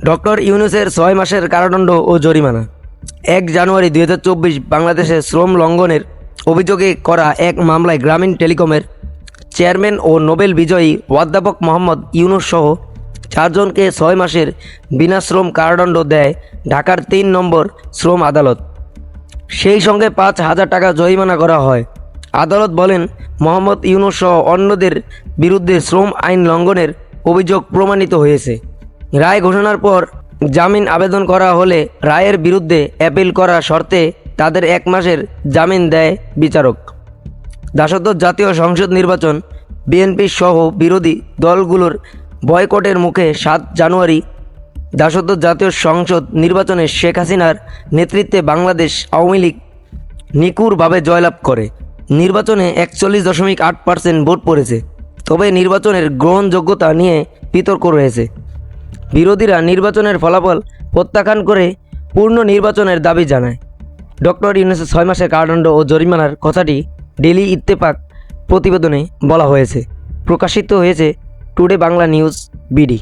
Doctor ইউনূসের 6 মাসের কারাদণ্ড ও জরিমানা। 1 জানুয়ারি 2024 বাংলাদেশে শ্রম লঙ্ঘনের অভিযোগে করা এক মামলায় গ্রামীণ টেলিকমের চেয়ারম্যান ও নোবেল বিজয়ী অধ্যাপক মোহাম্মদ ইউনূস সহ 4 জনকে 6 মাসের বিনাশ্রম কারাদণ্ড দেয় ঢাকার 3 নম্বর শ্রম আদালত। সেই সঙ্গে 5,000 টাকা জরিমানা করা হয়। আদালত বলেন, মোহাম্মদ ইউনূস সহ অন্যদের বিরুদ্ধে শ্রম আইন লঙ্ঘনের অভিযোগ প্রমাণিত হয়েছে। রায় ঘোষণার পর জামিন আবেদন করা হলে রায়ের বিরুদ্ধে অ্যাপিল করার শর্তে তাদের 1 মাসের জামিন দেয় বিচারক। দাসত্ব জাতীয় সংসদ নির্বাচন, বিএনপি সহ বিরোধী দলগুলোর বয়কটের মুখে 7 জানুয়ারি দাসত্ব জাতীয় সংসদ নির্বাচনে শেখ হাসিনার নেতৃত্বে বাংলাদেশ আওয়ামী লীগ নিখুঁতভাবে জয়লাভ করে। নির্বাচনে 41.8% ভোট পড়েছে। তবে নির্বাচনের গ্রহণযোগ্যতা নিয়ে বিতর্ক রয়েছে। বিরোধীরা নির্বাচনের ফলাফল প্রত্যাখ্যান করে পূর্ণ নির্বাচনের দাবি জানায়। ডক্টর ইউনূসের 6 মাসের কারাদণ্ড ও জরিমানার কথাটি ডেইলি ইত্তেফাক প্রতিবেদনে বলা হয়েছে। প্রকাশিত হয়েছে টুডে বাংলা নিউজ বিডি।